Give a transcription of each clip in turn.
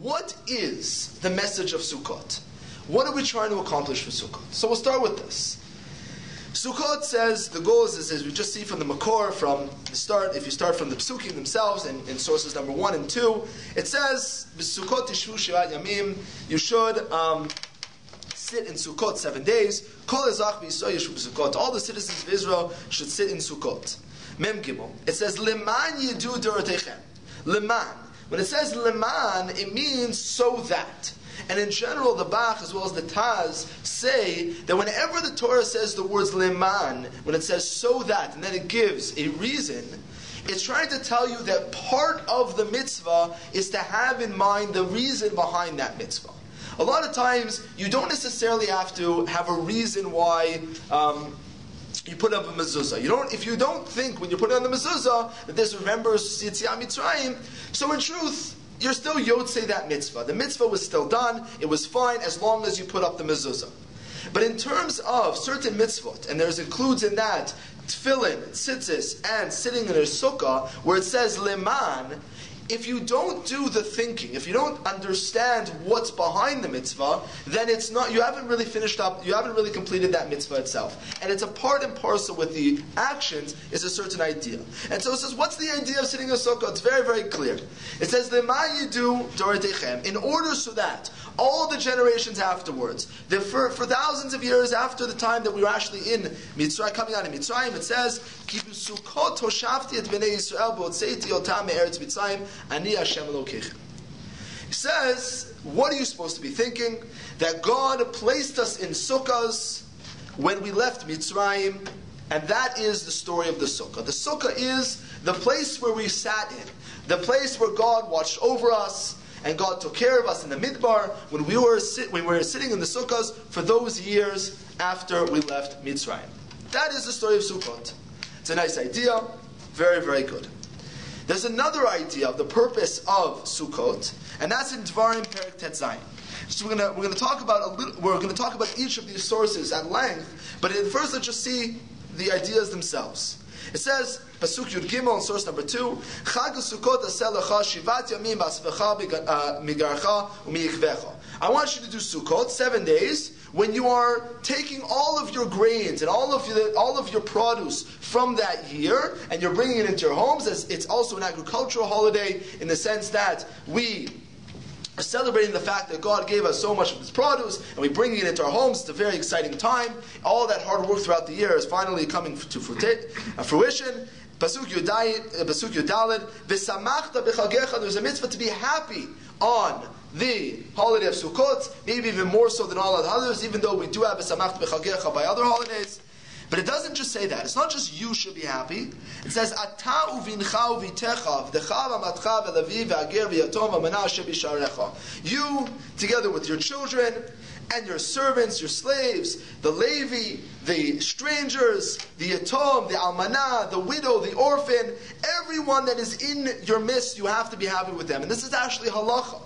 what is the message of Sukkot? What are we trying to accomplish for Sukkot? So we'll start with this. Sukkot says, the goal is, as we just see from the Makor, from the start, if you start from the Psukim themselves, and in sources number 1 and 2, it says, Sukkot Tishvu Shivat Yamim, you should sit in Sukkot 7 days. Kol ezach v'Yisrael yeshu b'Sukkot. All the citizens of Israel should sit in Sukkot. Mem Gimel. It says, Leman yidu dorotechem. Leman. When it says Leman, it means so that. And in general, the Bach as well as the Taz say that whenever the Torah says the words Leman, when it says so that, and then it gives a reason, it's trying to tell you that part of the mitzvah is to have in mind the reason behind that mitzvah. A lot of times, you don't necessarily have to have a reason why you put up a mezuzah. If you don't think when you put it on the mezuzah that this remembers Yetziat Mitzrayim, so in truth, you're still yotzei that mitzvah. The mitzvah was still done. It was fine as long as you put up the mezuzah. But in terms of certain mitzvot, and there's includes in that tefillin, tzitzis, and sitting in a sukkah, where it says leman, if you don't do the thinking, if you don't understand what's behind the mitzvah, then it's not, you haven't really finished up, you haven't really completed that mitzvah itself. And it's a part and parcel with the actions is a certain idea. And so it says, what's the idea of sitting in a sukkah? It's very, very clear. It says, Lema yidu dorotechem, in order so that all the generations afterwards, for thousands of years after the time that we were actually in Mitzrayim, coming out of Mitzrayim, it says, Kibu Sukkot hoshafti et bnei Yisrael b'otzeiti otam me'eretz Mitzrayim ani Hashem Elokeichem. He says, what are you supposed to be thinking? That God placed us in sukkahs when we left Mitzrayim, and that is the story of the sukkah. The sukkah is the place where we sat in, the place where God watched over us, and God took care of us in the midbar when we were sitting in the sukkahs for those years after we left Mitzrayim. That is the story of Sukkot. It's a nice idea, very, very good. There's another idea of the purpose of Sukkot, and that's in Dvarim Perek Tet Zayin. So we're going to talk about each of these sources at length, but first let's just see the ideas themselves. It says, Pasuk Yud Gimel, in source number 2, Chag Sukkot aseh lecha shivat yamim ba'asvecha migarcha u'miyikvecha. I want you to do Sukkot 7 days when you are taking all of your grains and all of your produce from that year, and you're bringing it into your homes. It's also an agricultural holiday in the sense that we are celebrating the fact that God gave us so much of His produce, and we bring it into our homes. It's a very exciting time. All that hard work throughout the year is finally coming to fruition. Pasuk Yudalid, V'samachta b'chagecha. There's a mitzvah to be happy on the holiday of Sukkot, maybe even more so than all of the others, even though we do have V'samachta b'chagecha by other holidays. But it doesn't just say that. It's not just you should be happy. It says, Ata uvincha uvitecha v'decha v'matcha v'lavi v'ager v'yatom v'mana asher b'sharecha. You, together with your children and your servants, your slaves, the Levi, the strangers, the yatom, the almanah, the widow, the orphan, everyone that is in your midst, you have to be happy with them. And this is actually halacha.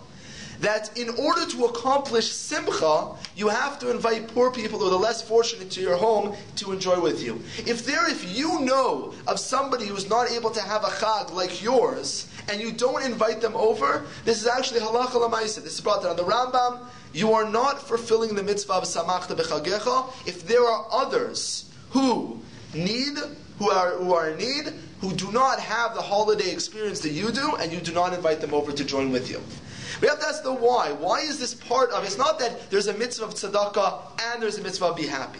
That in order to accomplish simcha, you have to invite poor people or the less fortunate to your home to enjoy with you. If you know of somebody who's not able to have a chag like yours, and you don't invite them over, this is actually halacha l'maisa. This is brought down on the Rambam. You are not fulfilling the mitzvah of samachta b'chagecha if there are others who are in need, who do not have the holiday experience that you do, and you do not invite them over to join with you. We have to ask the why. Why is this part of it? It's not that there's a mitzvah of tzedakah and there's a mitzvah of be happy.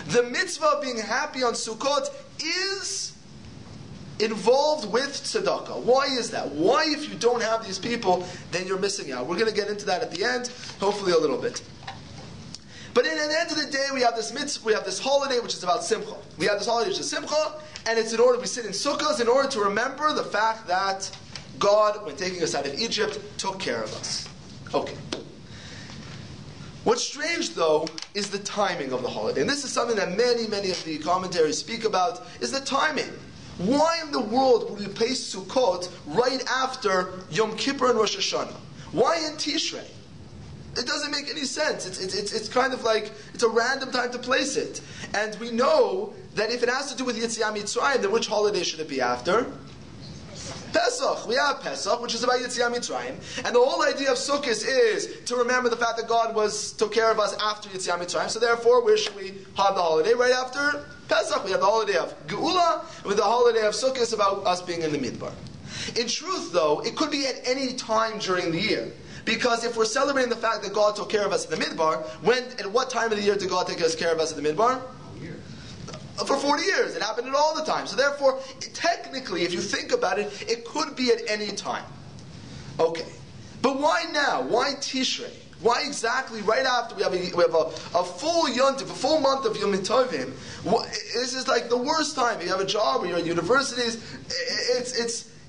The mitzvah of being happy on Sukkot is involved with tzedakah. Why is that? Why, if you don't have these people, then you're missing out? We're going to get into that at the end, hopefully a little bit. But at the end of the day, we have this mitzvah, we have this holiday which is about simcha. We have this holiday which is simcha, and it's in order we sit in sukkahs in order to remember the fact that God, when taking us out of Egypt, took care of us. Okay. What's strange, though, is the timing of the holiday. And this is something that many, many of the commentaries speak about, is the timing. Why in the world would we place Sukkot right after Yom Kippur and Rosh Hashanah? Why in Tishrei? It doesn't make any sense. It's kind of like, it's a random time to place it. And we know that if it has to do with Yetziat Mitzrayim, then which holiday should it be after? Pesach. We have Pesach, which is about Yetziat Mitzrayim, and the whole idea of Sukkot is to remember the fact that God took care of us after Yetziat Mitzrayim. So therefore, where should we have the holiday? Right after Pesach, we have the holiday of Geula, and with the holiday of Sukkot is about us being in the Midbar. In truth, though, it could be at any time during the year. Because if we're celebrating the fact that God took care of us in the Midbar, at what time of the year did God take care of us in the Midbar? For 40 years. It happened at all the time. So therefore, technically, if you think about it, it could be at any time. Okay. But why now? Why Tishrei? Why exactly right after we have a full yontif, a full month of Yom Tovim? This is like the worst time. If you have a job or you're at universities,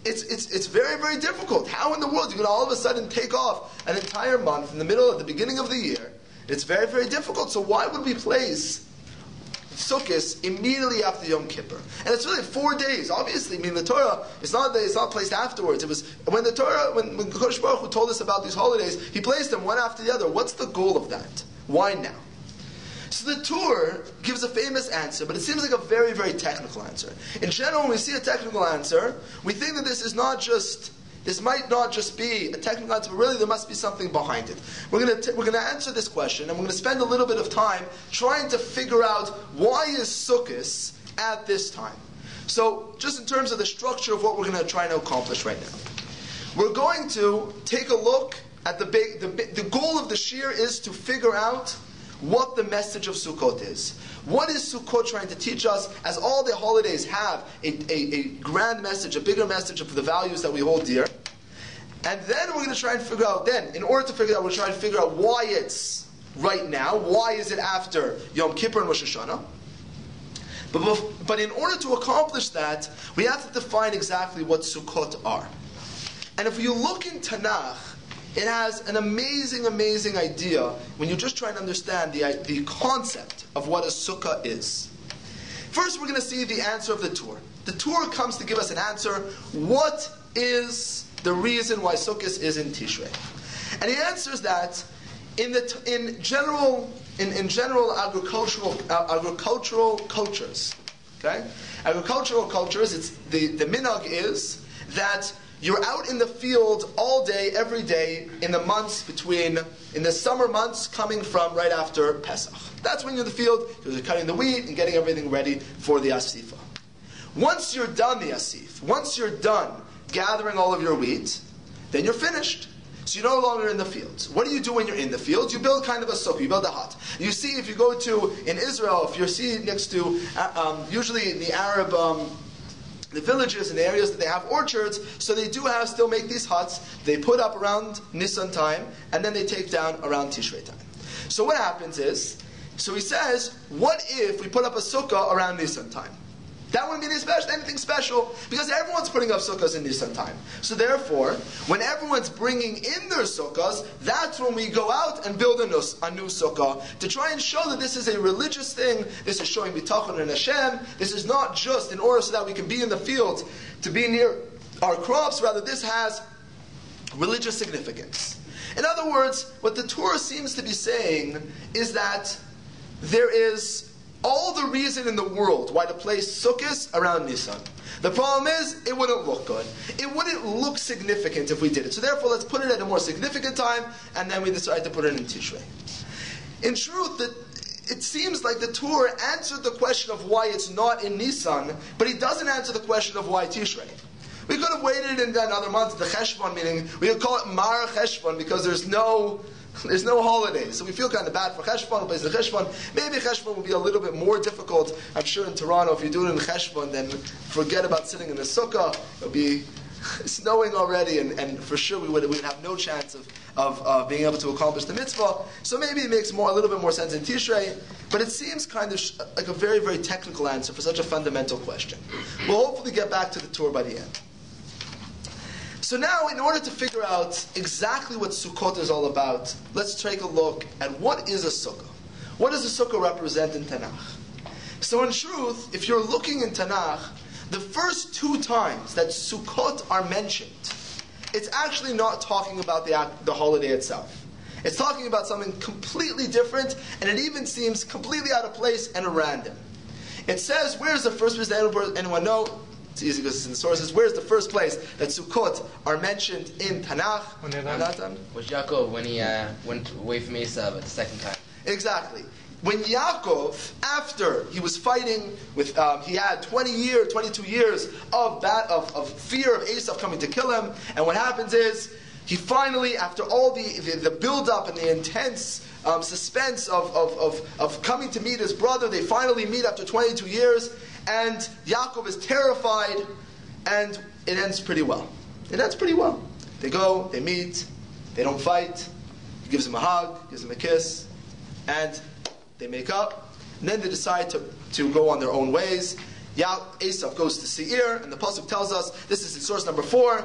it's very, very difficult. How in the world you're going to all of a sudden take off an entire month in the middle, at the beginning of the year? It's very, very difficult. So why would we place Sukkot immediately after Yom Kippur? And it's really 4 days. Obviously, I mean, the Torah, it's not placed afterwards. It was when Kodesh Baruch Hu told us about these holidays, He placed them one after the other. What's the goal of that? Why now? So the Torah gives a famous answer, but it seems like a very, very technical answer. In general, when we see a technical answer, we think that this might not just be a technical answer, but really there must be something behind it. We're going to answer this question, and we're going to spend a little bit of time trying to figure out why is Sukkot at this time. So, just in terms of the structure of what we're going to try to accomplish right now, we're going to take a look at the goal of the Shiur is to figure out what the message of Sukkot is. What is Sukkot trying to teach us, as all the holidays have a grand message, a bigger message of the values that we hold dear. And then we're going to try and figure out, in order to figure out, we're trying to figure out why it's right now, why is it after Yom Kippur and Rosh Hashanah. But in order to accomplish that, we have to define exactly what Sukkot are. And if you look in Tanakh, it has an amazing, amazing idea when you just try and understand the concept of what a sukkah is. First, we're going to see the answer of the Torah. The Torah comes to give us an answer. What is the reason why sukkah is in Tishrei? And he answers that in general agricultural cultures. Okay, agricultural cultures. It's the minhag is that you're out in the field all day, every day, in the summer months coming from right after Pesach. That's when you're in the field, because you're cutting the wheat and getting everything ready for the Asifa. Once you're done the Asif, once you're done gathering all of your wheat, then you're finished. So you're no longer in the fields. What do you do when you're in the fields? You build kind of a sukkah, you build a hut. You see, if you go in Israel, if you're seeing next to, usually in the Arab, the villages and the areas that they have orchards, so they do still make these huts. They put up around Nisan time, and then they take down around Tishrei time. So what happens is, so he says, what if we put up a sukkah around Nisan time? That wouldn't be anything special, because everyone's putting up sukkahs in Nisan time. So therefore, when everyone's bringing in their sukkahs, that's when we go out and build a new sukkah, to try and show that this is a religious thing. This is showing bitachon in Hashem. This is not just in order so that we can be in the fields, to be near our crops. Rather, this has religious significance. In other words, what the Torah seems to be saying is that there is all the reason in the world why to place sukkahs around Nisan. The problem is, it wouldn't look good. It wouldn't look significant if we did it. So therefore, let's put it at a more significant time, and then we decide to put it in Tishrei. In truth, it seems like the Torah answered the question of why it's not in Nisan, but he doesn't answer the question of why Tishrei. We could have waited in another month, the Cheshvan, meaning we could call it Mar Cheshvan, because there's no holidays. So we feel kind of bad for Cheshvan, a place in Cheshvan. Maybe Cheshvan would be a little bit more difficult. I'm sure in Toronto, if you do it in Cheshvan, then forget about sitting in the sukkah. It'll be snowing already, and for sure we would have no chance of being able to accomplish the mitzvah. So maybe it makes a little bit more sense in Tishrei, but it seems kind of like a very, very technical answer for such a fundamental question. We'll hopefully get back to the Torah by the end. So now, in order to figure out exactly what Sukkot is all about, let's take a look at what is a sukkah. What does a sukkah represent in Tanakh? So in truth, if you're looking in Tanakh, the first 2 times that Sukkot are mentioned, it's actually not talking about the holiday itself. It's talking about something completely different, and it even seems completely out of place and random. It says, where's the first place? Does anyone know? It's easy because it's in the sources. Where's the first place that Sukkot are mentioned in Tanakh? Was Yaakov when he went away from Esav the second time. Exactly. When Yaakov, after he was fighting with, he had 22 years of fear of Esav coming to kill him, and what happens is, he finally, after all the build-up and the intense suspense of coming to meet his brother, they finally meet after 22 years, and Yaakov is terrified, and it ends pretty well. It ends pretty well. They go, they meet, they don't fight, he gives him a hug, gives him a kiss, and they make up, and then they decide to go on their own ways. Esav goes to Seir, and the pasuk tells us, this is in source number 4,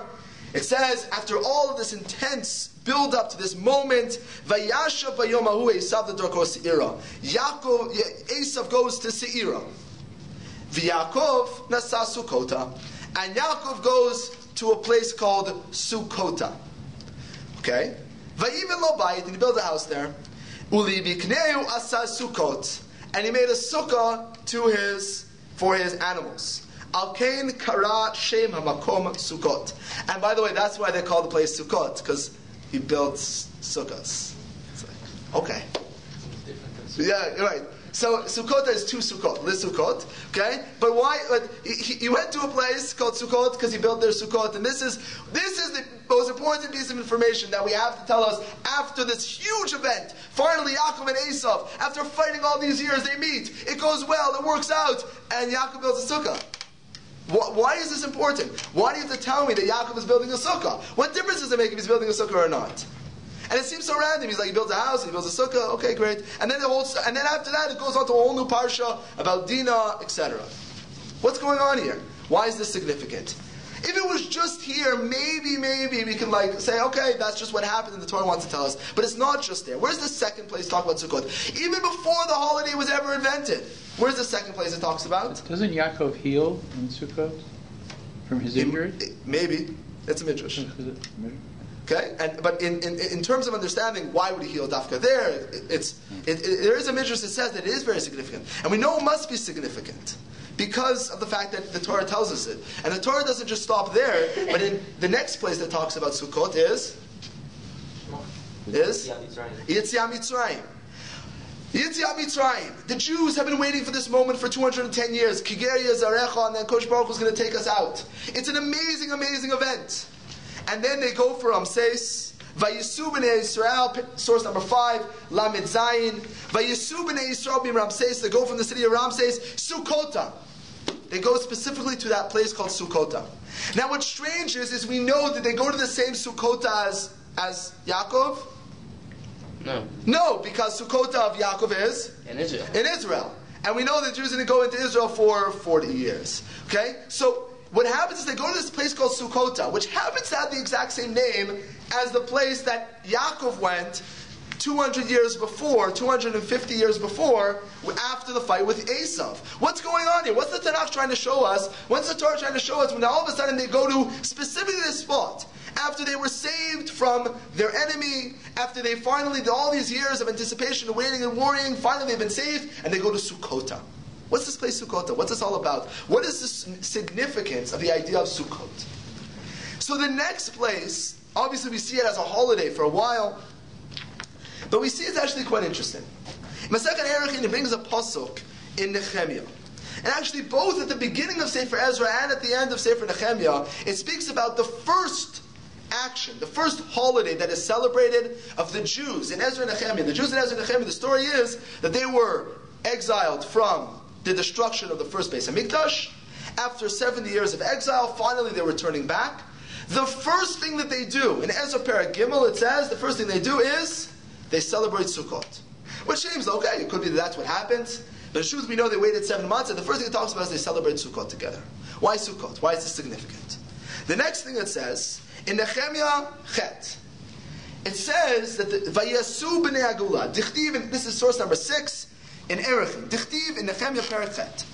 it says, after all of this intense build up to this moment, Vayashav vayomahu Esav l'darko Seira. Esav goes to Seira. V'Yaakov nasa Sukkota. And Yaakov goes to a place called Sukkota. Okay? Vayiven lo bayit, and he built a house there. Uli bikneu asa Sukkot. And he made a sukkah for his animals. Alkein kara shem hamakom Sukkot. And by the way, that's why they call the place Sukkot, because he built sukkahs. It's like, okay. Yeah, right. So Sukkot is 2 Sukkot, this Sukkot, okay? But why? He went to a place called Sukkot because he built their Sukkot, and this is the most important piece of information that we have to tell us after this huge event. Finally, Yaakov and Esav, after fighting all these years, they meet. It goes well, it works out, and Yaakov builds a sukkah. Why is this important? Why do you have to tell me that Yaakov is building a sukkah? What difference does it make if he's building a sukkah or not? And it seems so random. He's like, he builds a house, he builds a sukkah, okay, great. And then after that, it goes on to a whole new parsha about Dinah, etc. What's going on here? Why is this significant? If it was just here, maybe we can say, okay, that's just what happened and the Torah wants to tell us. But it's not just there. Where's the second place talk about Sukkot? Even before the holiday was ever invented. Where's the second place it talks about? Doesn't Yaakov heal in Sukkot from his injury? Maybe. It's a midrash. Okay, but in terms of understanding why would he heal Dafka there, there is a midrash that says that it is very significant, and we know it must be significant because of the fact that the Torah tells us it. And the Torah doesn't just stop there, but in the next place that talks about Sukkot is Yetziat Mitzrayim. Yetziat Mitzrayim. The Jews have been waiting for this moment for 210 years. Kigeria Zarecha, and then Kosh Baruch Hu is going to take us out. It's an amazing, amazing event. And then they go for Ramses. Vayisu b'nei Yisrael, source number 5, Lamed Zayin. Vayisu b'nei Yisrael b'im Ramses. They go from the city of Ramses, Sukkota. They go specifically to that place called Sukkota. Now what's strange is we know that they go to the same Sukkota as Yaakov. No, because Sukkota of Yaakov is in Israel. In Israel. And we know the Jews didn't go into Israel for 40 years. Okay? So what happens is they go to this place called Sukkota, which happens to have the exact same name as the place that Yaakov went 200 years before, 250 years before, after the fight with Esav. What's going on here? What's the Tanakh trying to show us? What's the Torah trying to show us when all of a sudden they go to specifically this spot? After they were saved from their enemy, after they finally, all these years of anticipation and waiting and worrying, finally they've been saved, and they go to Sukkota. What's this place Sukkot? What's this all about? What is the significance of the idea of Sukkot? So the next place, obviously we see it as a holiday for a while, but we see it's actually quite interesting. Masechet Erechim, it brings a pasuk in Nehemiah. And actually both at the beginning of Sefer Ezra and at the end of Sefer Nehemiah, it speaks about the first action, the first holiday that is celebrated of the Jews in Ezra and Nehemiah. The Jews in Ezra and Nehemiah, the story is that they were exiled from the destruction of the first Beis Hamikdash. After 70 years of exile, finally they're returning back. The first thing that they do, in Ezra Perek Gimel, it says, the first thing they do is, they celebrate Sukkot. Which seems, okay, it could be that that's what happens, but in truth we know they waited 7 months, and the first thing it talks about is they celebrate Sukkot together. Why Sukkot? Why is this significant? The next thing it says, in Nehemiah Chet, it says that Vayasu b'nei Agula, Dichtiv, this is source number 6, in Erechim, Dichtiv in Nehemiah Perek Chet.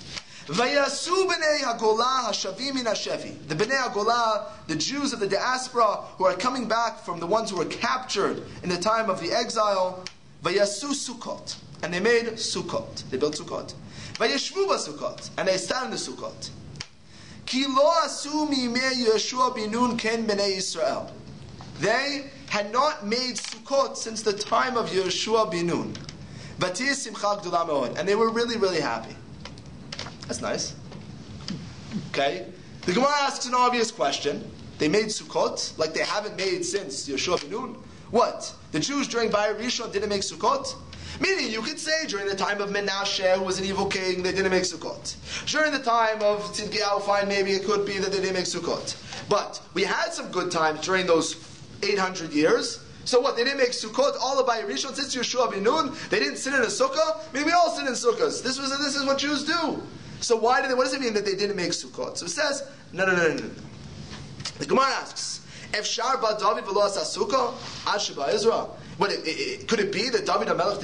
Vayasu b'nei Hagolah hashavim min hashevi. The b'nei Hagolah, the Jews of the diaspora who are coming back from the ones who were captured in the time of the exile. Vayasu Sukkot, and they made Sukkot. They built Sukkot. Vayeshvu b'Sukkot, and they stand in the Sukkot. Ki lo asu mimei Yeshua binun ken b'nei Yisrael. They had not made Sukkot since the time of Yeshua binun. V'tiyeh simcha gdula me'od. And they were really, really happy. That's nice. Okay? The Gemara asks an obvious question. They made Sukkot like they haven't made since Yeshua binun. What? The Jews during Bayit Rishon didn't make Sukkot? Meaning, you could say during the time of Menashe, who was an evil king, they didn't make Sukkot. During the time of Tzidkiyahu, fine, maybe it could be that they didn't make Sukkot. But we had some good times during those 800 years. So what? They didn't make Sukkot all of Bayit Rishon since Yeshua binun. They didn't sit in a sukkah. Maybe we all sit in sukkahs. This is what Jews do. So why did they? What does it mean that they didn't make Sukkot? So it says no. The Gemara asks, "Efshar ba David v'lo asa sukkah ad sheba Israel." What, could it be that David HaMelech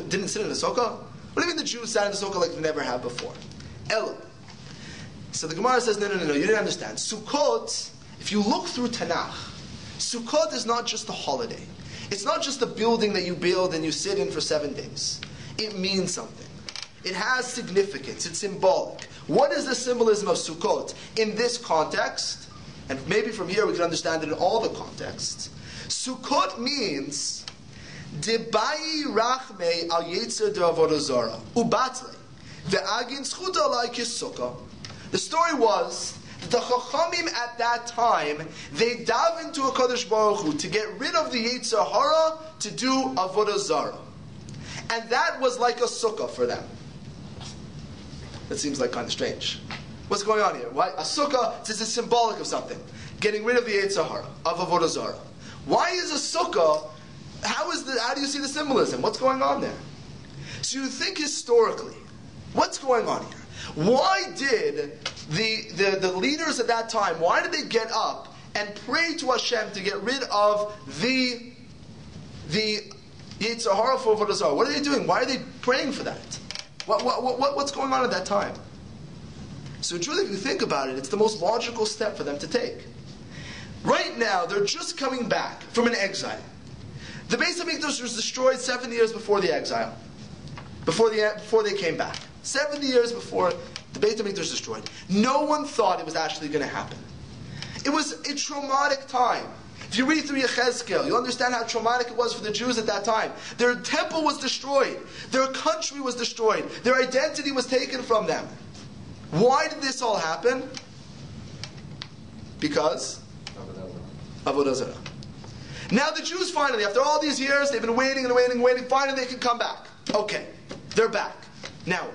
didn't sit in a sukkah? What do you mean the Jews sat in the sukkah like they never have before? Elan. So the Gemara says, no, you didn't understand. Sukkot, if you look through Tanakh, Sukkot is not just a holiday. It's not just a building that you build and you sit in for 7 days. It means something. It has significance. It's symbolic. What is the symbolism of Sukkot in this context? And maybe from here we can understand it in all the contexts. Sukkot means Debai rachmei al yetzer d'avodah zara ubatle ve'agin zchuta alai kisukkah. The story was that the Chachamim at that time, they dove into a Kadosh Baruch Hu to get rid of the Yetzer Hara to do avodah zara, and that was like a sukkah for them. That seems like kind of strange. What's going on here? Why a sukkah is symbolic of something, getting rid of the Yetzer Hara of avodah zara. Why is a sukkah? How do you see the symbolism? What's going on there? So you think historically, what's going on here? Why did the leaders at that time, why did they get up and pray to Hashem to get rid of the Yetzer Hara for Avodah Zarah? What are they doing? Why are they praying for that? What's going on at that time? So truly, if you think about it, it's the most logical step for them to take. Right now, they're just coming back from an exile. The Beis HaMikdash was destroyed 70 years before the exile, before they came back. 70 years before the Beis HaMikdash was destroyed. No one thought it was actually going to happen. It was a traumatic time. If you read through Yechezkel, you'll understand how traumatic it was for the Jews at that time. Their temple was destroyed. Their country was destroyed. Their identity was taken from them. Why did this all happen? Because Avodah Zarah. Now the Jews finally, after all these years, they've been waiting, finally they can come back. Okay, they're back. Now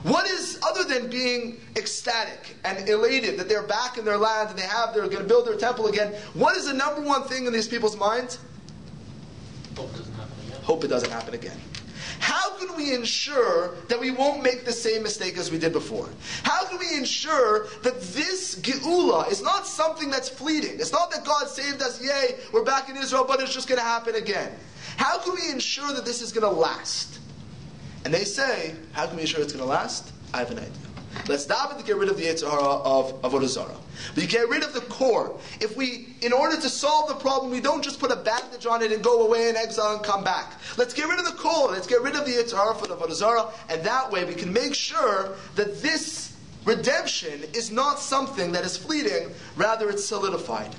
what is, other than being ecstatic and elated that they're back in their land and they're going to build their temple again, what is the number one thing in these people's minds? Hope it doesn't happen again. Hope it doesn't happen again. How can we ensure that we won't make the same mistake as we did before? How can we ensure that this Geula is not something that's fleeting? It's not that God saved us, yay, we're back in Israel, but it's just going to happen again. How can we ensure that this is going to last? And they say, how can we ensure it's going to last? I have an idea. Let's daven to get rid of the Yetzer Hara of Avodah Zarah. But you get rid of the core. If we, in order to solve the problem, we don't just put a bandage on it and go away in exile and come back. Let's get rid of the core. Let's get rid of the Yetzer Hara for the Avodah Zarah, and that way we can make sure that this redemption is not something that is fleeting, rather it's solidified.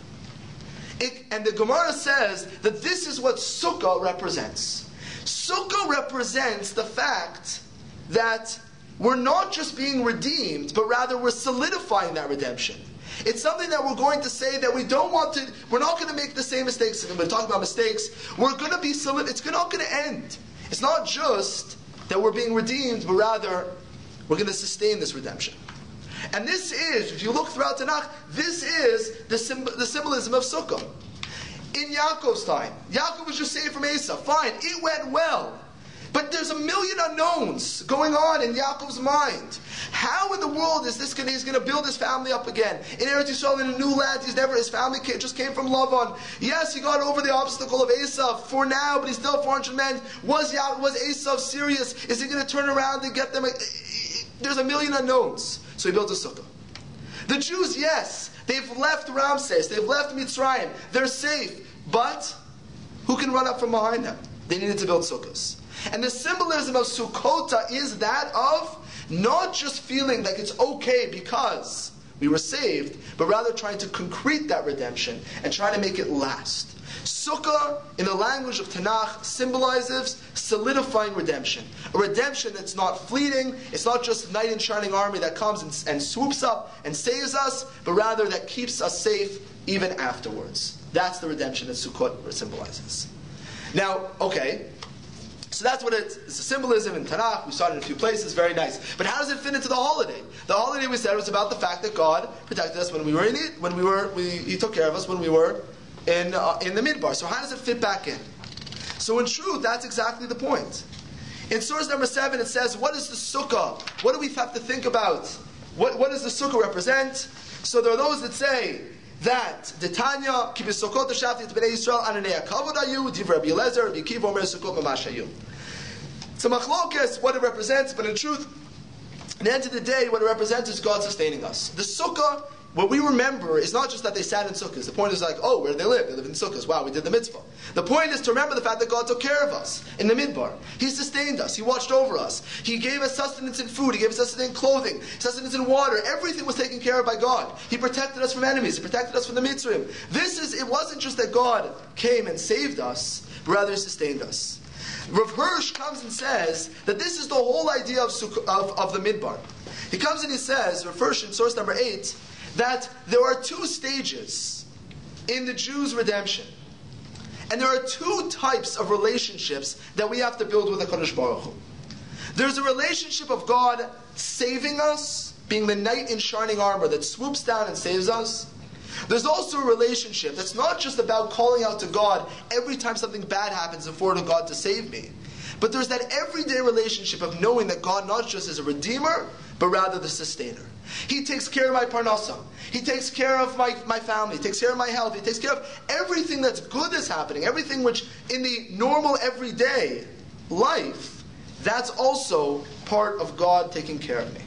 And the Gemara says that this is what Sukkah represents. Sukkah represents the fact that we're not just being redeemed, but rather we're solidifying that redemption. It's something that we're going to say that we're not going to make the same mistakes. And we're talking about mistakes. We're going to be solid. It's not going to end. It's not just that we're being redeemed, but rather we're going to sustain this redemption. And this is, if you look throughout Tanakh, this is the symbolism of Sukkah. In Yaakov's time, Yaakov was just saved from Esau. Fine, it went well. But there's a million unknowns going on in Yaakov's mind. How in the world is he's going to build his family up again? In Eretz Yisrael, in a new land, his family just came from Lavan. Yes, he got over the obstacle of Esau for now, but he's still 400 men. Was Esau serious? Is he going to turn around and get them? There's a million unknowns. So he built a sukkah. The Jews, yes, they've left Ramses, they've left Mitzrayim, they're safe. But who can run up from behind them? They needed to build sukkahs. And the symbolism of Sukkot is that of not just feeling like it's okay because we were saved, but rather trying to concrete that redemption and trying to make it last. Sukkah, in the language of Tanakh, symbolizes solidifying redemption. A redemption that's not fleeting, it's not just a knight in shining armor that comes and swoops up and saves us, but rather that keeps us safe even afterwards. That's the redemption that Sukkot symbolizes. Now, okay, so that's what it's a symbolism in Tanakh. We saw it in a few places, very nice. But how does it fit into the holiday? The holiday, we said, was about the fact that God protected us when we were in it, He took care of us when we were in the midbar. So how does it fit back in? So in truth, that's exactly the point. In source number 7, it says, what is the sukkah? What do we have to think about? What does the sukkah represent? So there are those that say that the Tanya, ki b'sukkot hashafti et bnei Yisrael ananei hakavod hayu, divrei Rabbi Eliezer, Rabbi Akiva omer sukkot mamash hayu. It's a machlokes, what it represents, but in truth, at the end of the day, what it represents is God sustaining us. The sukkah, what we remember is not just that they sat in sukkahs. The point is like, oh, where do they live? They live in sukkahs. Wow, we did the mitzvah. The point is to remember the fact that God took care of us in the midbar. He sustained us. He watched over us. He gave us sustenance in food. He gave us sustenance in clothing, sustenance in water. Everything was taken care of by God. He protected us from enemies. He protected us from the Mitzrayim. It wasn't just that God came and saved us, but rather He sustained us. Rav Hirsch comes and says that this is the whole idea of the midbar. He comes and he says, Rav Hirsch in source number 8, that there are 2 stages in the Jews' redemption. And there are 2 types of relationships that we have to build with HaKadosh Baruch Hu. There's a relationship of God saving us, being the knight in shining armor that swoops down and saves us. There's also a relationship that's not just about calling out to God every time something bad happens and forward to God to save me. But there's that everyday relationship of knowing that God not just is a redeemer, but rather the sustainer. He takes care of my parnasa. He takes care of my family. He takes care of my health. He takes care of everything that's good that's happening. Everything which in the normal everyday life, that's also part of God taking care of me.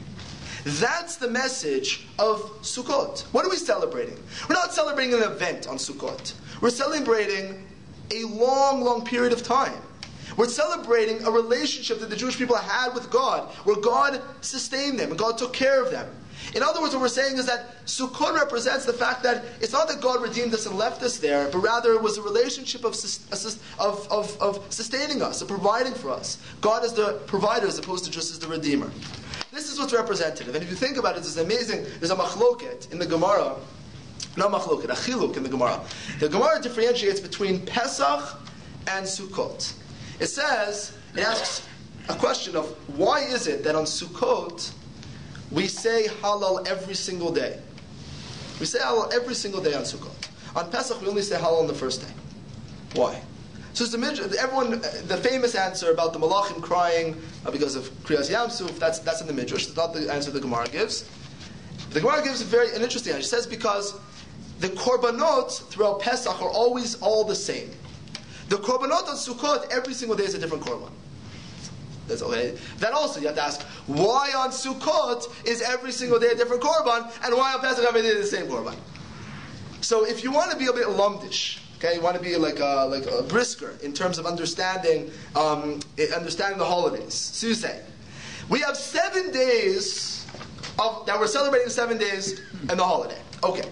That's the message of Sukkot. What are we celebrating? We're not celebrating an event on Sukkot. We're celebrating a long, long period of time. We're celebrating a relationship that the Jewish people had with God, where God sustained them and God took care of them. In other words, what we're saying is that Sukkot represents the fact that it's not that God redeemed us and left us there, but rather it was a relationship of sustaining us, of providing for us. God is the provider as opposed to just as the redeemer. This is what's representative. And if you think about it, there's a machloket in the Gemara, not machloket, a chiluk in the Gemara. The Gemara differentiates between Pesach and Sukkot. It asks a question of why is it that on Sukkot we say Halal every single day? We say Halal every single day on Sukkot. On Pesach we only say Halal on the first day. Why? So it's the famous answer about the Malachim crying because of Kriyas Yamsuf, that's in the Midrash. It's not the answer the Gemara gives. The Gemara gives an interesting answer. It says because the Korbanot throughout Pesach are always all the same. The korbanot on Sukkot, every single day is a different korban. That's okay. Then also you have to ask, why on Sukkot is every single day a different korban, and why on Pesach every day is the same korban? So if you want to be a bit lumdish, okay, you want to be like a brisker in terms of understanding the holidays. So you say, we have 7 days that we're celebrating 7 days in the holiday. Okay,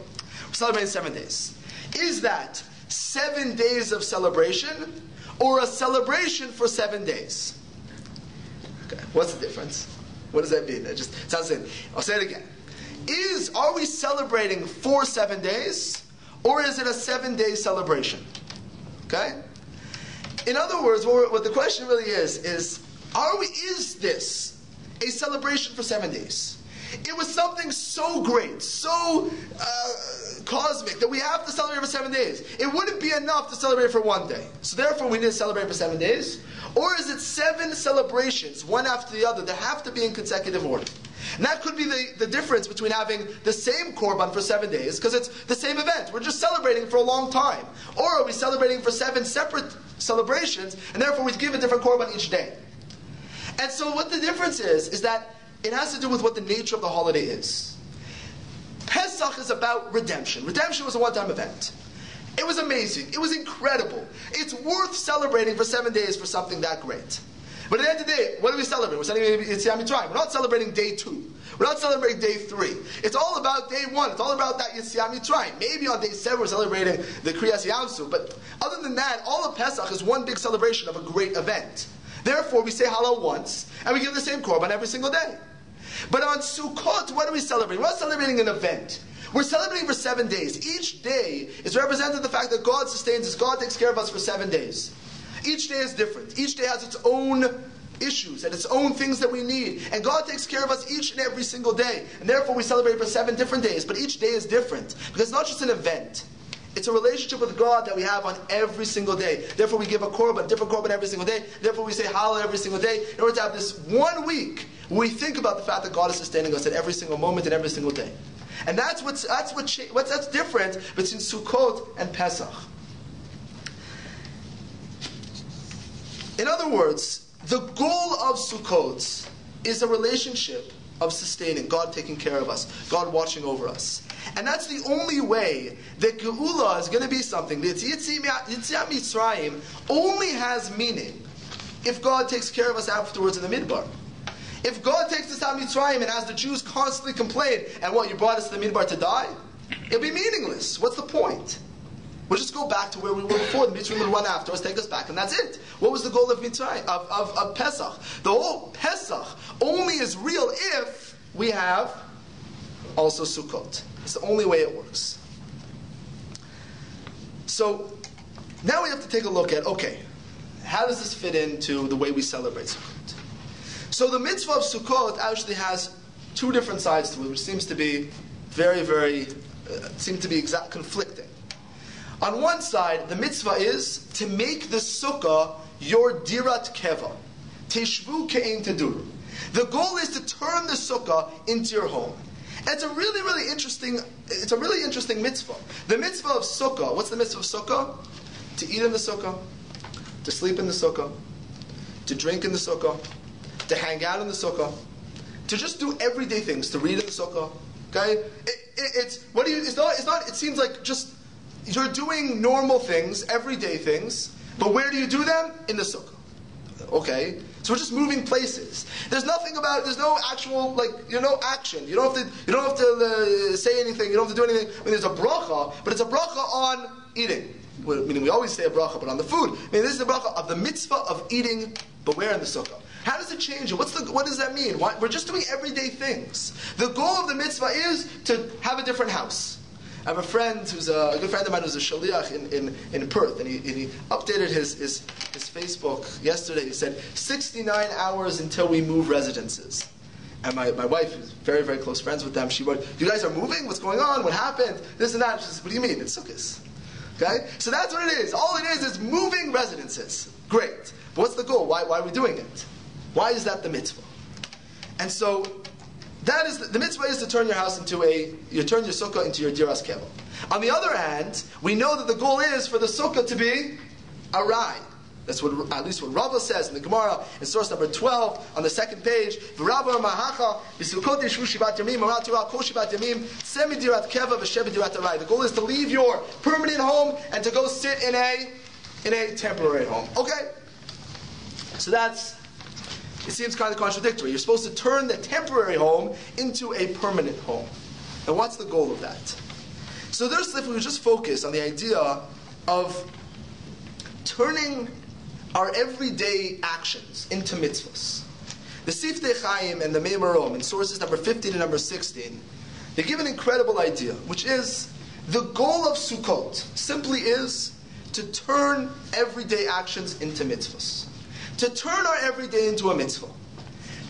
we're celebrating 7 days. Is that 7 days of celebration, or a celebration for 7 days? Okay, what's the difference? What does that mean? It just sounds like, I'll say it again. Are we celebrating for 7 days, or is it a 7-day celebration? Okay? In other words, what the question really is this a celebration for 7 days? It was something so great, so cosmic, that we have to celebrate for 7 days. It wouldn't be enough to celebrate for 1 day. So therefore we need to celebrate for 7 days. Or is it 7 celebrations, one after the other, that have to be in consecutive order? And that could be the difference between having the same korban for 7 days, because it's the same event. We're just celebrating for a long time. Or are we celebrating for 7 separate celebrations, and therefore we give a different korban each day? And so what the difference is that it has to do with what the nature of the holiday is. Pesach is about redemption. Redemption was a one-time event. It was amazing. It was incredible. It's worth celebrating for 7 days for something that great. But at the end of the day, what do we celebrate? We're celebrating Yetziat Mitzrayim. We're not celebrating day 2. We're not celebrating day 3. It's all about day 1. It's all about that Yetziat Mitzrayim. Maybe on day 7 we're celebrating the Kriyas Yamsu. But other than that, all of Pesach is one big celebration of a great event. Therefore, we say Hallel once, and we give the same korban every single day. But on Sukkot, what are we celebrating? We're not celebrating an event. We're celebrating for 7 days. Each day is represented the fact that God sustains us. God takes care of us for 7 days. Each day is different. Each day has its own issues and its own things that we need. And God takes care of us each and every single day. And therefore we celebrate for 7 different days. But each day is different. Because it's not just an event. It's a relationship with God that we have on every single day. Therefore we give a different korban every single day. Therefore we say Hallel every single day. In order to have this 1 week where we think about the fact that God is sustaining us at every single moment and every single day. And that's different between Sukkot and Pesach. In other words, the goal of Sukkot is a relationship of sustaining, God taking care of us, God watching over us. And that's the only way that Geula is going to be something. The Yetziat Mitzrayim only has meaning if God takes care of us afterwards in the Midbar. If God takes us out of Mitzrayim and as the Jews constantly complain, and what, you brought us to the Midbar to die? It'll be meaningless. What's the point? We'll just go back to where we were before. The Mitzrayim will run after us, take us back, and that's it. What was the goal of Mitzrayim, of Pesach? The whole Pesach only is real if we have also Sukkot. It's the only way it works. So, now we have to take a look at, okay, how does this fit into the way we celebrate Sukkot? So the mitzvah of Sukkot actually has 2 different sides to it, which seems to be conflicting. On one side, the mitzvah is to make the sukkah your dirat keva. Teshvu ke'ein teduru. The goal is to turn the sukkah into your home. And it's a really interesting mitzvah. The mitzvah of sukkah, what's the mitzvah of sukkah? To eat in the sukkah, to sleep in the sukkah, to drink in the sukkah, to hang out in the sukkah, to just do everyday things, to read in the sukkah. Okay, it seems like just you're doing normal things, everyday things, but where do you do them? In the sukkah. Okay, so we're just moving places. There's nothing about it. There's no actual no action. You don't have to say anything. You don't have to do anything. I mean, there's a bracha, but it's a bracha on eating. Meaning we always say a bracha, but on the food. I mean, this is the bracha of the mitzvah of eating, but where in the sukkah? How does it change it? What does that mean? We're just doing everyday things. The goal of the mitzvah is to have a different house. I have a friend who's a good friend of mine who's a shaliach in Perth, and he updated his Facebook yesterday. He said 69 hours until we move residences. And my wife, who's very, very close friends with them, she wrote, "You guys are moving? What's going on? What happened? This and that." She says, "What do you mean? It's Sukkot." Okay? So that's what it is. All it is moving residences. Great. But what's the goal? Why are we doing it? Why is that the mitzvah? And so, that is the mitzvah is to turn your house turn your sukkah into your diras keva. On the other hand, we know that the goal is for the sukkah to be a rai. That's at least what Rabbi says in the Gemara in source number 12 on the 2nd page. V'Rabba mahacha b'sukkot yeshvu shivat yamim aral tirah kol shivat yamim semi dirat keva v'shev dirat arai. The goal is to leave your permanent home and to go sit in a temporary home. Okay, so it seems kind of contradictory. You're supposed to turn the temporary home into a permanent home. And what's the goal of that? So if we just focus on the idea of turning our everyday actions into mitzvahs. The Siftei Chaim and the Meimarom in sources number 15 and number 16, they give an incredible idea, which is the goal of Sukkot simply is to turn everyday actions into mitzvahs. To turn our everyday into a mitzvah.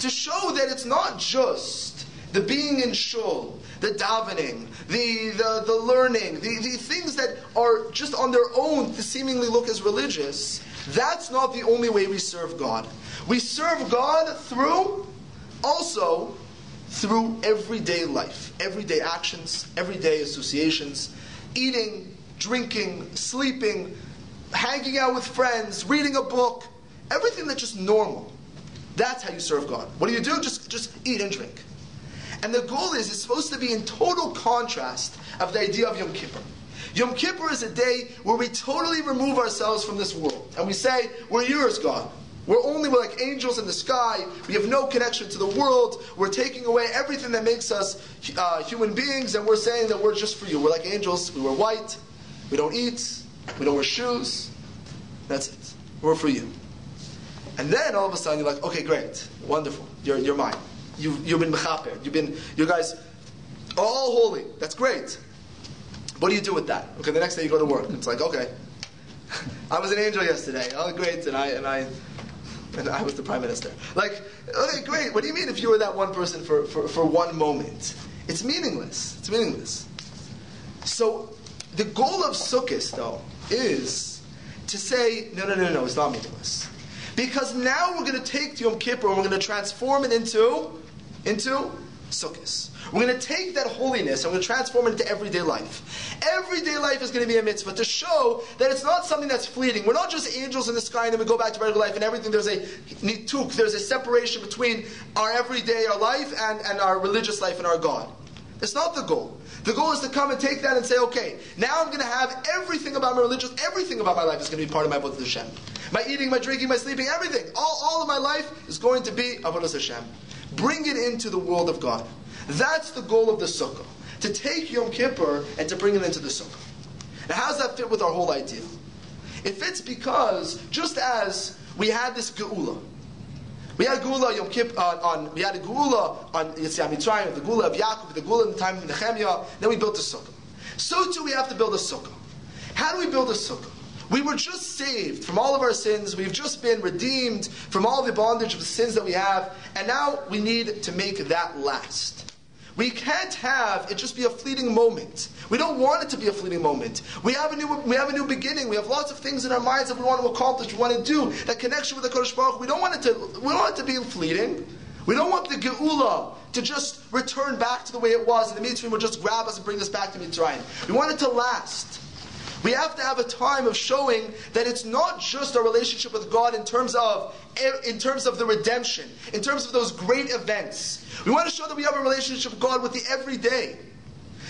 To show that it's not just the being in shul, the davening, the learning, the things that are just on their own to seemingly look as religious. That's not the only way we serve God. We serve God through everyday life, everyday actions, everyday associations, eating, drinking, sleeping, hanging out with friends, reading a book, everything that's just normal. That's how you serve God. What do? Just eat and drink. And the goal is, it's supposed to be in total contrast of the idea of Yom Kippur. Yom Kippur is a day where we totally remove ourselves from this world. And we say, we're yours, God. We're like angels in the sky. We have no connection to the world. We're taking away everything that makes us human beings, and we're saying that we're just for you. We're like angels. We wear white. We don't eat. We don't wear shoes. That's it. We're for you. And then all of a sudden you're like, okay, great, wonderful. You're mine. You've been mechaper. You guys are all holy. That's great. What do you do with that? Okay, the next day you go to work. It's like, okay, I was an angel yesterday. Oh, great, and I was the prime minister. Like, okay, great. What do you mean if you were that one person for one moment? It's meaningless. It's meaningless. So the goal of Sukkot, though, is to say, no, it's not meaningless. Because now we're going to take Yom Kippur and we're going to transform it into Sukkot. We're going to take that holiness and we're going to transform it into everyday life. Everyday life is going to be a mitzvah to show that it's not something that's fleeting. We're not just angels in the sky and then we go back to regular life and everything. There's a nituk, there's a separation between our everyday, our life, and our religious life and our God. It's not the goal. The goal is to come and take that and say, okay, now I'm going to have everything about my religion, everything about my life is going to be part of my Avodas Hashem. My eating, my drinking, my sleeping, everything. All of my life is going to be Avodas Hashem. Bring it into the world of God. That's the goal of the Sukkah. To take Yom Kippur and to bring it into the Sukkah. Now how does that fit with our whole idea? It fits because just as we had this Geula, we had Geula Yom Kippur we had a Geula on Yetziat Mitzrayim, the Geula of Yaakov, the Geula in the time of Nehemiah. Then we built a Sukkah. So too we have to build a Sukkah. How do we build a Sukkah? We were just saved from all of our sins. We've just been redeemed from all the bondage of the sins that we have. And now we need to make that last. We can't have it just be a fleeting moment. We don't want it to be a fleeting moment. We have a new beginning. We have lots of things in our minds that we want to accomplish, we want to do. That connection with the Kodesh Baruch Hu, we don't want it to be fleeting. We don't want the Geula to just return back to the way it was, and the Mitzrayim will just grab us and bring us back to Mitzrayim. We want it to last. We have to have a time of showing that it's not just our relationship with God in terms of the redemption, in terms of those great events. We want to show that we have a relationship with God with the everyday.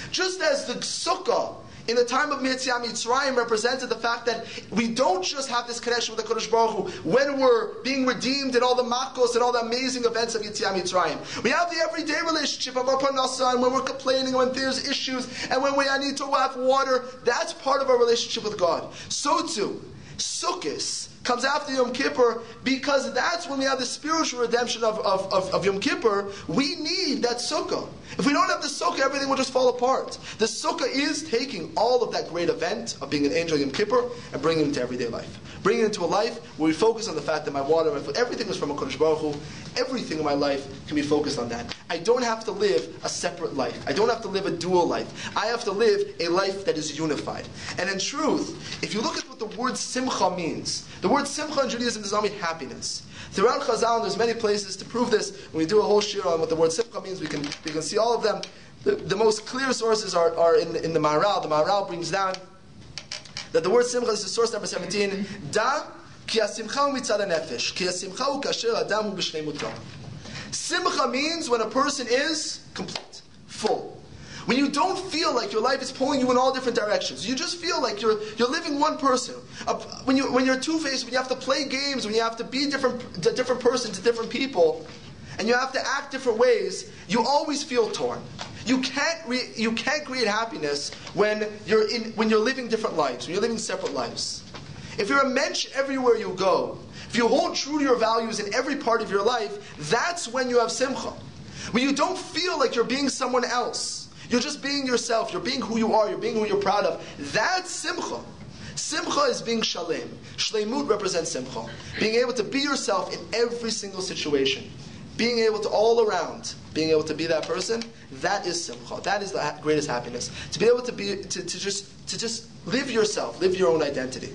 Just as the Sukkah in the time of Yetziat Mitzrayim represented the fact that we don't just have this connection with the Kodesh Baruch Hu when we're being redeemed in all the makos and all the amazing events of Yetziat Mitzrayim. We have the everyday relationship of our parnasa, and when we're complaining, when there's issues, and when I need to have water. That's part of our relationship with God. So too, Sukkot comes after Yom Kippur because that's when we have the spiritual redemption of Yom Kippur. We need that Sukkah. If we don't have the Sukkah, everything will just fall apart. The Sukkah is taking all of that great event of being an angel Yom Kippur and bringing it into everyday life. Bringing it into a life where we focus on the fact that my water, my food, everything is from a Kodesh Baruch Hu. Everything in my life can be focused on that. I don't have to live a separate life. I don't have to live a dual life. I have to live a life that is unified. And in truth, if you look at what the word Simcha means, the word Simcha in Judaism does not mean happiness. Throughout Chazal, there's many places to prove this. When we do a whole shiur on what the word Simcha means, we can see all of them. The most clear sources are in the Maharal. The Maharal brings down that the word Simcha is source number 17. Da ki ha-simcha hu mitzad ha-nefesh, ki ha-simcha hu kasher adam hu b'shleimuto. Simcha means when a person is complete, full. When you don't feel like your life is pulling you in all different directions. You just feel like you're living one person. When you're two-faced, when you have to play games, when you have to be a different person to different people, and you have to act different ways, you always feel torn. You can't create happiness when you're living different lives, when you're living separate lives. If you're a mensch everywhere you go, if you hold true to your values in every part of your life, that's when you have simcha. When you don't feel like you're being someone else, you're just being yourself, you're being who you are, you're being who you're proud of, that's simcha. Simcha is being shalem. Shleimut represents simcha. Being able to be yourself in every single situation. Being able to all around, being able to be that person, that is simcha. That is the greatest happiness. To be able to just live yourself, live your own identity.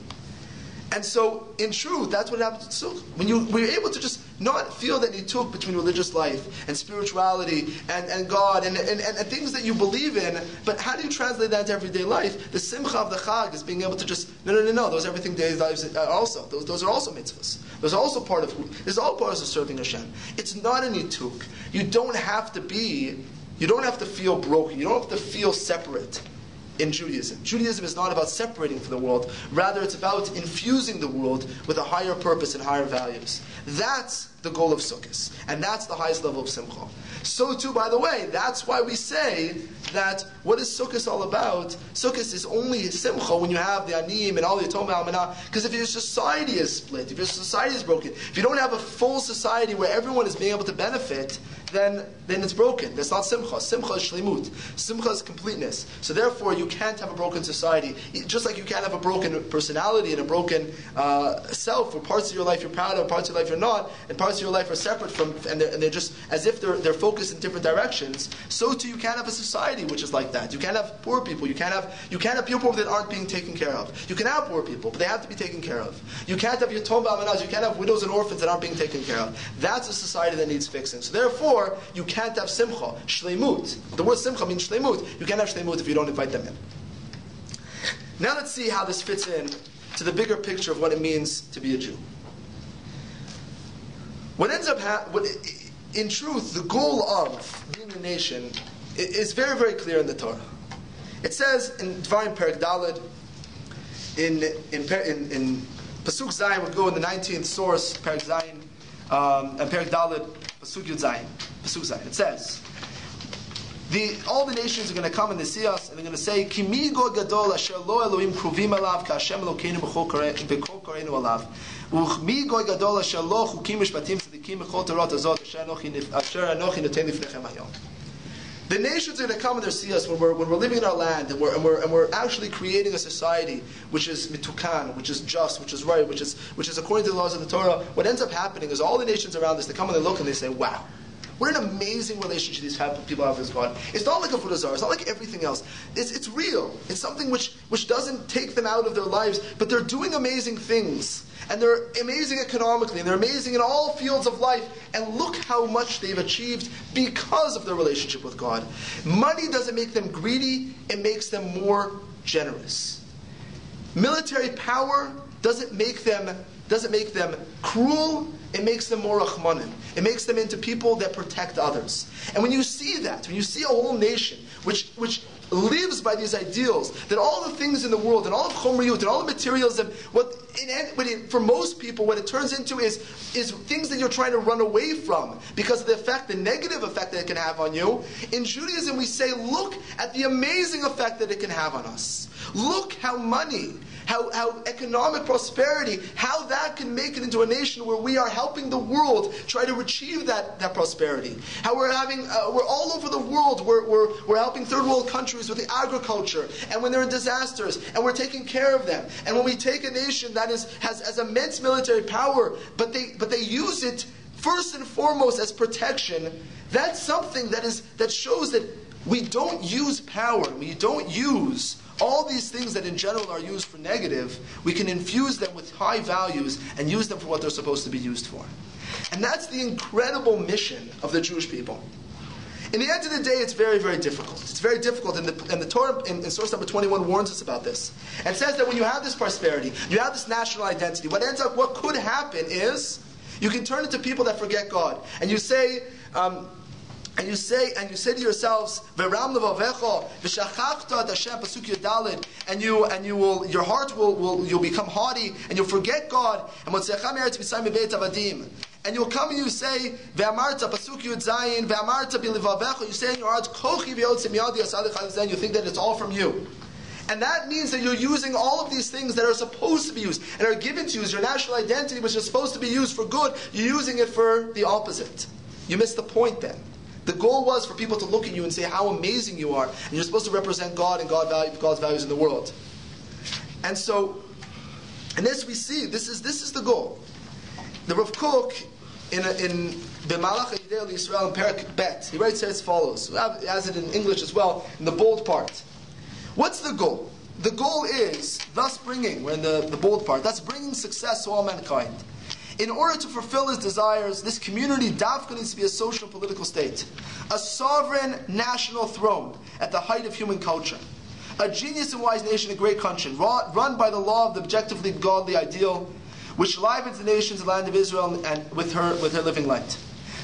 And so, in truth, that's what happens to Sukkot. When you're able to just not feel that nituk between religious life and spirituality and God and things that you believe in, but how do you translate that into everyday life? The simcha of the Chag is being able to just, no, those everything daily lives also. Those are also mitzvahs. Those are also part of, this is all part of serving Hashem. It's not a nituk. You don't have to feel broken. You don't have to feel separate. in Judaism. Judaism is not about separating from the world. Rather, it's about infusing the world with a higher purpose and higher values. That's the goal of Sukkot. And that's the highest level of Simcha. So too, by the way, that's why we say that what is Sukkot all about? Sukkot is only Simcha when you have the Aniyim and all the Yatom Almanah. Because if your society is split, if your society is broken, if you don't have a full society where everyone is being able to benefit, then it's broken. That's not Simcha. Simcha is Shlemut. Simcha is completeness. So therefore, you can't have a broken society. Just like you can't have a broken personality and a broken self, where parts of your life you're proud of, parts of your life you're not, and parts of your life are separate from, and they're just as if they're focused in different directions. So too, you can't have a society which is like that. You can't have poor people. You can't have people that aren't being taken care of. You can have poor people, but they have to be taken care of. You can't have Yatom Almanaz. You can't have widows and orphans that aren't being taken care of. That's a society that needs fixing. So therefore, you can't have Simcha, Shleimut. The word Simcha means Shleimut. You can't have Shleimut if you don't invite them in. Now let's see how this fits in to the bigger picture of what it means to be a Jew. What ends up in truth, the goal of being a nation is very, very clear in the Torah. It says in Dvarim Perek Daled, in Pasuk Zayin, would go in the 19th source, Perek Zayin, and Perek Daled, Pasuk Yud Zayin. Pasuk Zayin. It says, all the nations are going to come and they see us, and they're going to say, Ki mi god gadol asher lo Elohim kruvim alav ka Hashem Elokeinu b'kol koreinu alav. Mi god gadol asher lo chukim mishpatim tzadikim b'chol torot azot asher anochi noten lifnechem hayom. The nations are going to come and they see us when we're living in our land, and we're actually creating a society which is mitukan, which is just, which is right, which is according to the laws of the Torah. What ends up happening is all the nations around us, they come and they look and they say, wow, what an amazing relationship these people have with God. It's not like a Avodah Zarah. It's not like everything else. It's real. It's something which doesn't take them out of their lives, but they're doing amazing things. And they're amazing economically, and they're amazing in all fields of life. And look how much they've achieved because of their relationship with God. Money doesn't make them greedy, it makes them more generous. Military power doesn't make them cruel, it makes them more rachmanim. It makes them into people that protect others. And when you see that, when you see a whole nation which lives by these ideals, that all the things in the world, and all of chomriyut, and all the materialism, for most people, what it turns into is things that you're trying to run away from because of the negative effect that it can have on you. In Judaism, we say, look at the amazing effect that it can have on us. Look how money, how economic prosperity, how that can make it into a nation where we are helping the world try to achieve that prosperity. How we're all over the world, we're helping third world countries with the agriculture, and when they're in disasters, and we're taking care of them. And when we take a nation that has immense military power, but they use it first and foremost as protection, that's something that shows that we don't use power, we don't use all these things that in general are used for negative. We can infuse them with high values and use them for what they're supposed to be used for. And that's the incredible mission of the Jewish people. In the end of the day, it's very, very difficult. It's very difficult, and the Torah in source number 21 warns us about this. And says that when you have this prosperity, you have this national identity, what could happen is you can turn into people that forget God. And you say to yourselves, "Ve'ram levavecha v'shachachta ad Hashem," pasuk Yudalid, and your heart you'll become haughty and you'll forget God. And motzecha me'eretz Mitzrayim bebeit avadim. And you'll come and you say, "Ve'amarta pasuk Yud Zayin, ve'amarta bilevavecha." You say in your heart, "Kochi v'yotzim yadi asad echad." You think that it's all from you. And that means that you're using all of these things that are supposed to be used and are given to you as your national identity, which is supposed to be used for good. You're using it for the opposite. You missed the point then. The goal was for people to look at you and say how amazing you are, and you're supposed to represent God and God's values in the world. And so, in this we see, this is the goal. The Rav Kook in B'malach Yidei Yisrael in Perek Bet, he writes as follows. He has it in English as well, in the bold part. What's the goal? The goal is thus bringing, we're in the bold part, that's bringing success to all mankind. In order to fulfill his desires, this community dafka needs to be a social political state, a sovereign national throne at the height of human culture, a genius and wise nation, a great country, run by the law of the objectively godly ideal, which livens the nations of the land of Israel and with her living light.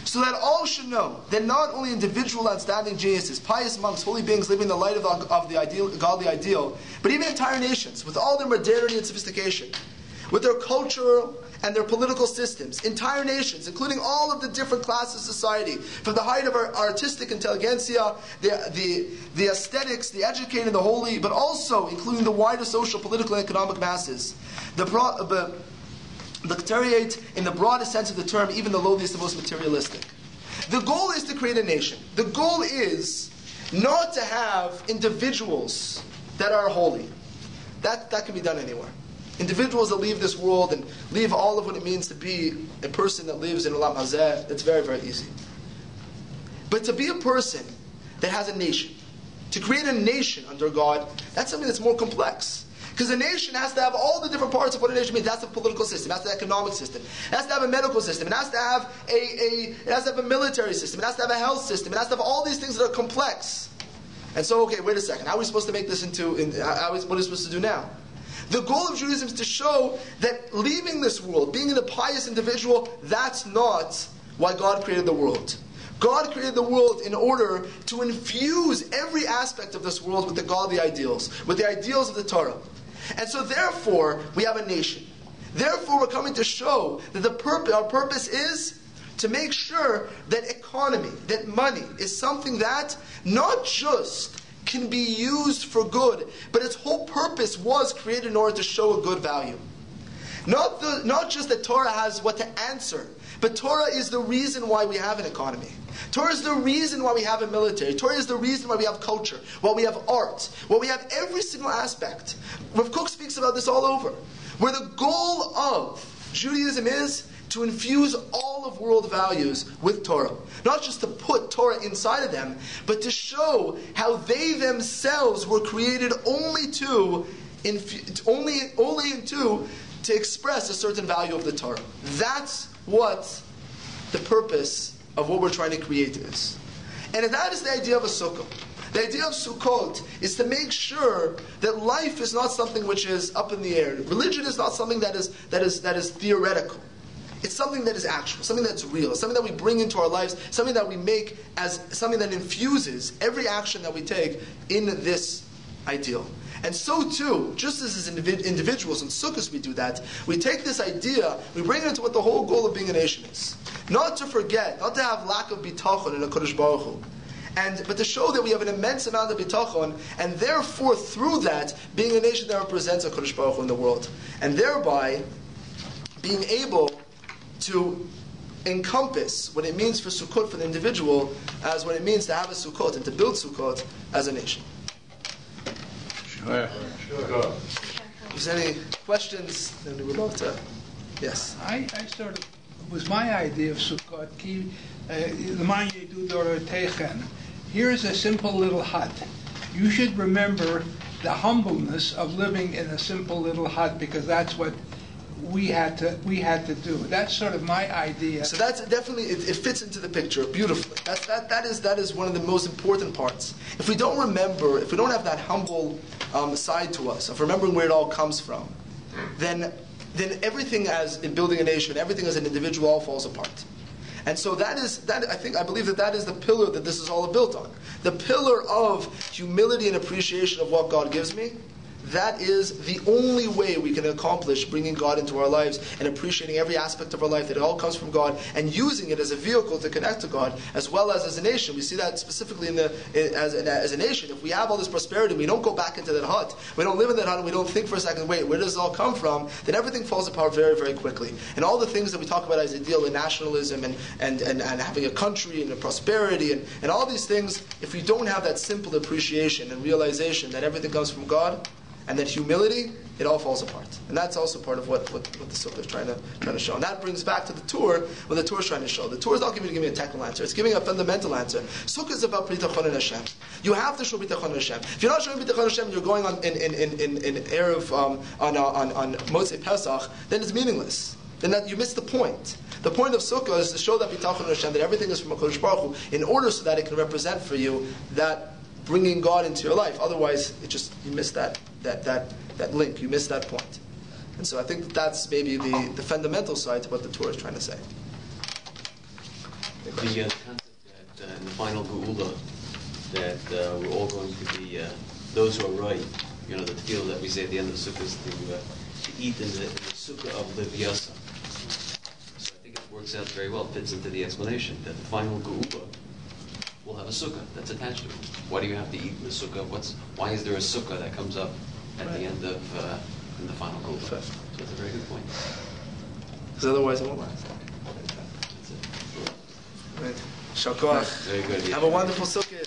so that all should know that not only individual outstanding geniuses, pious monks, holy beings living the light of the ideal, godly ideal, but even entire nations, with all their modernity and sophistication, with their cultural and their political systems, entire nations, including all of the different classes of society, from the height of our artistic intelligentsia, the aesthetics, the educated, the holy, but also including the wider social, political, and economic masses, the deteriorate in the broadest sense of the term, even the lowliest and most materialistic. The goal is to create a nation. The goal is not to have individuals that are holy. That can be done anywhere. Individuals that leave this world and leave all of what it means to be a person that lives in Olam Hazeh, it's very, very easy. But to be a person that has a nation, to create a nation under God, that's something that's more complex. Because a nation has to have all the different parts of what a nation means. It has to have a political system, it has to have an economic system, it has to have a medical system, it has to have a military system, it has to have a health system, it has to have all these things that are complex. And so, okay, wait a second, how are we supposed to make this what are we supposed to do now? The goal of Judaism is to show that leaving this world, being a pious individual, that's not why God created the world. God created the world in order to infuse every aspect of this world with the godly ideals, with the ideals of the Torah. And so therefore, we have a nation. Therefore, we're coming to show that our purpose is to make sure that economy, that money, is something that not just can be used for good, but its whole purpose was created in order to show a good value. Not just that Torah has what to answer, but Torah is the reason why we have an economy. Torah is the reason why we have a military. Torah is the reason why we have culture, why we have art, why we have every single aspect. Rav Kook speaks about this all over, where the goal of Judaism is to infuse all of world values with Torah. Not just to put Torah inside of them, but to show how they themselves were created only to express a certain value of the Torah. That's what the purpose of what we're trying to create is. And that is the idea of a sukkah. The idea of Sukkot is to make sure that life is not something which is up in the air. Religion is not something that is theoretical. It's something that is actual, something that's real, something that we bring into our lives, something that we make as something that infuses every action that we take in this ideal. And so too, just as individuals in Sukkot we do that, we take this idea, we bring it into what the whole goal of being a nation is. Not to forget, not to have lack of bitachon in a Kodesh Baruch Hu, but to show that we have an immense amount of bitachon, and therefore through that, being a nation that represents a Kodesh Baruch Hu in the world. And thereby, being able to encompass what it means for Sukkot for the individual as what it means to have a Sukkot and to build Sukkot as a nation. Sure. If there's any questions, then we would love to. Yes. I sort of, was my idea of Sukkot, here's a simple little hut. You should remember the humbleness of living in a simple little hut, because that's what we had to do. That's sort of my idea. So that's definitely, it fits into the picture beautifully. That is one of the most important parts. If we don't remember, if we don't have that humble side to us of remembering where it all comes from, then everything as in building a nation, everything as an individual all falls apart. And so I believe that is the pillar that this is all built on. The pillar of humility and appreciation of what God gives me. That is the only way we can accomplish bringing God into our lives and appreciating every aspect of our life, that it all comes from God, and using it as a vehicle to connect to God, as well as a nation. We see that specifically as a nation. If we have all this prosperity, we don't go back into that hut, we don't live in that hut, and we don't think for a second, wait, where does it all come from? Then everything falls apart very, very quickly. And all the things that we talk about as a deal in nationalism and having a country and a prosperity and all these things, if we don't have that simple appreciation and realization that everything comes from God, and that humility, it all falls apart. And that's also part of what the Sukkah is trying to show. And that brings back to the Torah, what the Torah is trying to show. The Torah is not giving me a technical answer. It's giving a fundamental answer. Sukkah is about bitachon in Hashem. You have to show bitachon in Hashem. If you're not showing bitachon in Hashem, you're going on in Erev, on Motzei Pesach, then it's meaningless. Then you miss the point. The point of Sukkah is to show that bitachon in Hashem, that everything is from HaKadosh Baruch Hu, in order so that it can represent for you that bringing God into your life. Otherwise, you miss that link. You miss that point. And so I think that's maybe the fundamental side to what the Torah is trying to say. the question. The concept that in the final Geula, that we're all going to be, those who are right, the tefillah that we say at the end of the sukkah is to eat in the sukkah of Livyasa. So I think it works out very well, fits into the explanation, that the final Geula will have a sukkah that's attached to it. Why do you have to eat in the sukkah? Why is there a sukkah that comes up at the end of in the final Geula? So that's a very good point. Because otherwise it won't last. That's it. Right. Shakoach. Very good. Have a wonderful sukkah.